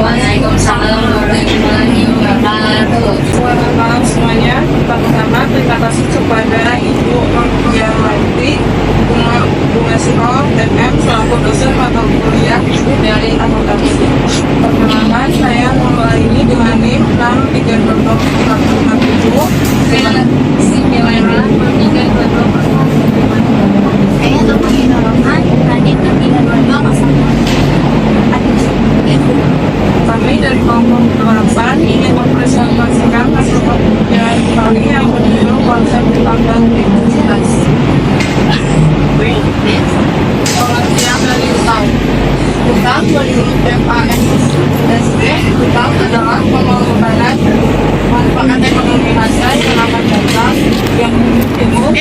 Waalaikumsalam warahmatullahi wabarakatuh. Selamat malam semuanya. Pertama-tama terima kasih kepada Ibu Mardianti Bunga Sihol MM selaku dosen mata kuliah dari akuntansi. Perkenalkan, saya memulai ini dengan NIM 63247. Saya Tuti Nolongan, Radit 322 Kami dari kelompok 8 ingin mempresentasikan hasil penelitian kami yang berjudul konsep tentang likuiditas. Pengertian dari utang. Utang menurut FASD, utang adalah pengorbanan manfaat ekonomi masa yang akan datang yang timbul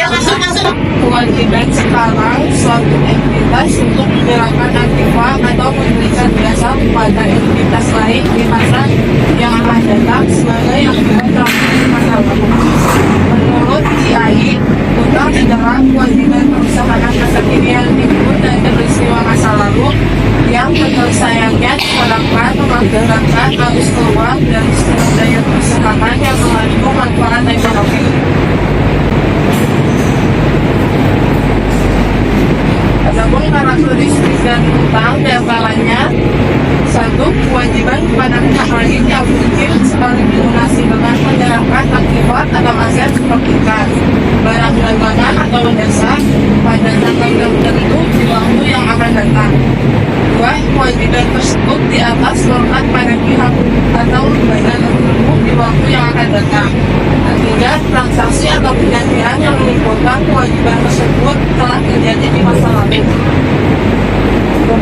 kewajiban sekarang suatu entitas untuk menyerahkan aktiva atau memberikan jasa kepada entitas lain di masa yang akan datang sebagai akibat transaksi masa lalu. Menurut IAI, utang adalah kewajiban perusahaan masa kini yang timbul dari peristiwa masa lalu yang penyelesaiannya diharapkan menggerakkan arus keluar dari sumber daya perusahaan yang mengandung manfaat ekonomi. Adapun karakteristik dan utang diantaranya: 1. Kewajiban kepada pihak lain yang mungkin sekali dilunasi dengan menyerahkan aktiva atau aset seperti kas, barang dagangan atau jasa pada tanggal tertentu di waktu yang akan datang. 2. Kewajiban tersebut di atas melekat pada pihak atau lembaga tertentu di waktu yang akan datang. 3. Transaksi atau perjanjian yang menimbulkan kewajiban tersebut telah terjadi di masa lalu.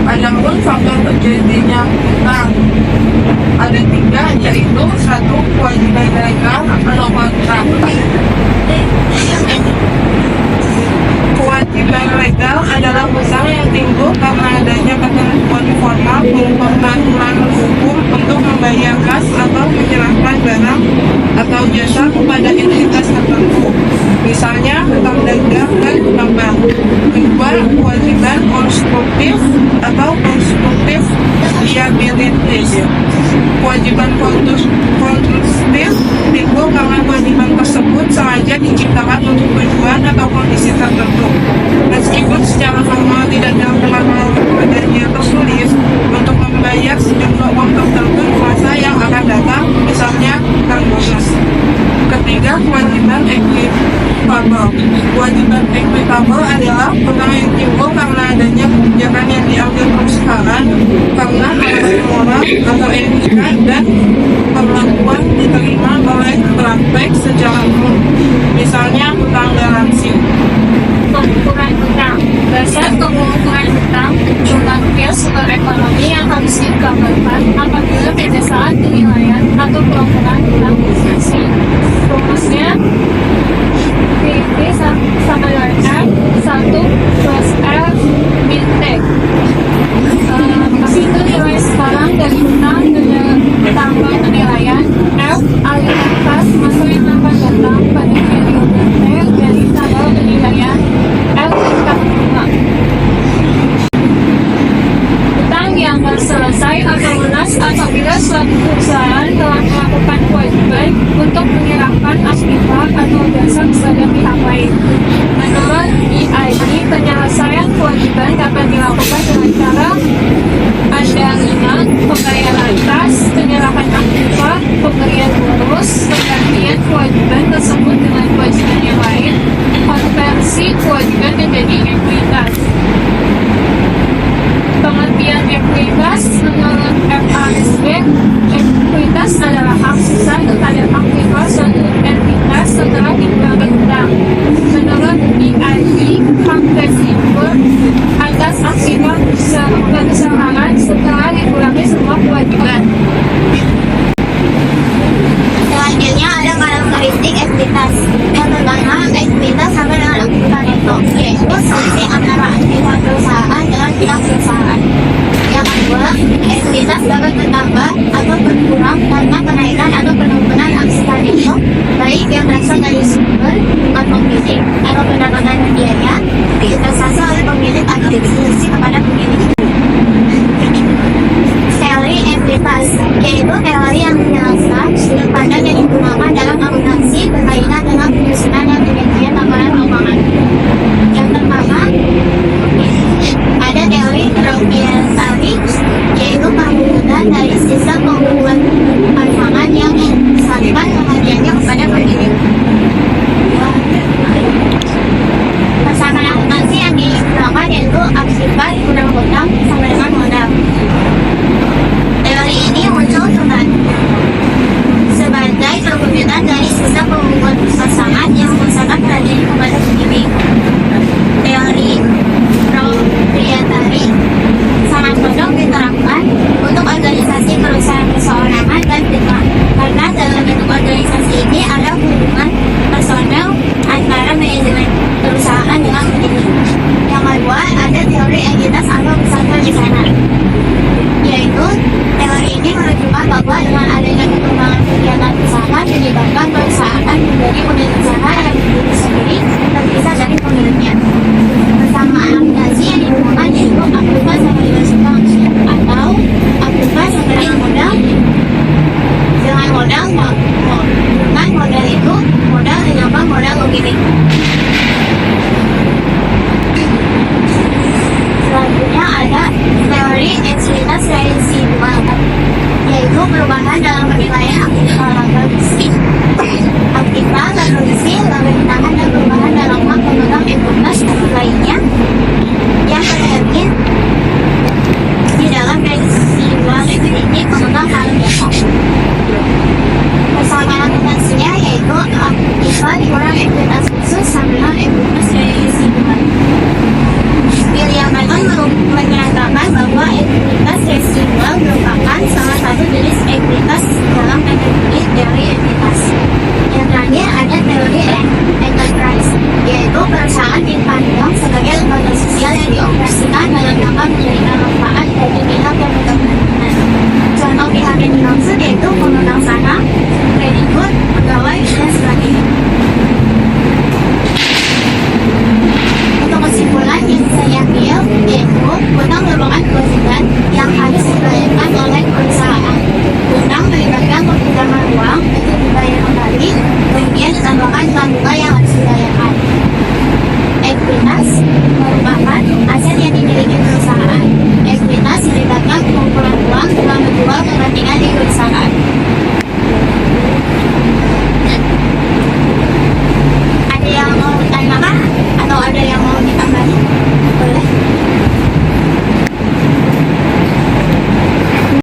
Adapun faktor terjadinya utang ada 3, yaitu 1. Kewajiban legal atau kontrak. Kewajiban legal adalah utang yang timbul karena adanya ketentuan formal berupa peraturan hukum untuk membayar kas atau menyerahkan barang atau jasa kepada entitas tertentu, misalnya hutang dagang dan hutang bank. Kedua, kewajiban konstruktif atau konstruktif liabilities. Kewajiban konstruktif timbul karena kewajiban tersebut sengaja diciptakan untuk tujuan atau kondisi tertentu, meskipun secara formal tidak dilakukan perjanjian tertulis untuk membayar sejumlah uang tertentu di masa yang akan datang, misalnya hutang bonus. Ketiga, kewajiban equitable. Kewajiban equitable adalah hutang yang timbul karena adanya kebijakan yang diambil perusahaan karena alasan moral atau etika dan perlakuan diterima oleh praktek secara umum, misalnya hutang garansi. Pengukuran hutang. Dasar pengukuran hutang jumlah rupiah sumber ekonomi yang harus digambarkan apabila pada saat penilaian atau pengukuran hutang diskresi. Rumusnya PIT sama dengan R 1 plus F min T. Itu nilai sekarang dari hutang tambah penilaian F aliran kas masa yang akan datang pada periode T dari tanggal penilaian F tingkat bunga. Hutang dianggap selesai atau lunas apabila suatu perusahaan telah melakukan kewajiban untuk menyerahkan aktiva atau jasa kepada pihak lain. Menurut EIB, penyelesaian kewajiban dapat dilakukan dengan cara ada 5: pembayaran kas, penyerahan aktiva, pemberian bonus, penggantian kewajiban tersebut dengan kewajiban yang lain, konversi kewajiban menjadi ekuitas. Pengertian ekuitas menurut FASB, ekuitas adalah hak sisa terhadap aktiva suatu entitas setelah dikurangi hutang. Menurut EIB, hak residual atas aktiva perusahaan setelah dikurangi semua kewajiban. Selanjutnya ada karakteristik ekuitas. Yang pertama, ekuitas sama dengan aktiva neto, yaitu selisih antara aktiva perusahaan dengan pihak perusahaan. Yang kedua, ekuitas dapat bertambah atau berkurang karena kenaikan atau penurunan aktiva neto, baik yang berasal dari sumber bukan pemilik atau pendapatan biaya diinvestasi oleh pemilik atau distribusi kepada pemilik. Sekali ekuitas hutang sama dengan modal. Teori ini muncul sebagai perwujudan dari sistem pembungkusan pasangan yang memusatkan perhatian kepada sendiri. Teori proprietari sangat cocok diterapkan untuk organisasi perusahaan perseorangan dan firma, karena dalam bentuk organisasi ini ada hubungan personel antara manajemen perusahaan dengan pendiri. Yang kedua, ada teori entitas atau kesatuan di sana, yaitu teori ini menunjukkan bahwa dengan adanya perkembangan kegiatan usaha menyebabkan perusahaan menjadi unit usaha yang berdiri sendiri terpisah dari pemiliknya. Persamaan aplikasi yang digunakan yaitu aplikasi yang dimasukkan atau aplikasi yang dengan modal dengan modal itu modal ditambah modal logistik. Selanjutnya ada teori entitas residual, yaitu perubahan dalam penilaian aktivitas logistik. Aktivitas logistik lebih ditahan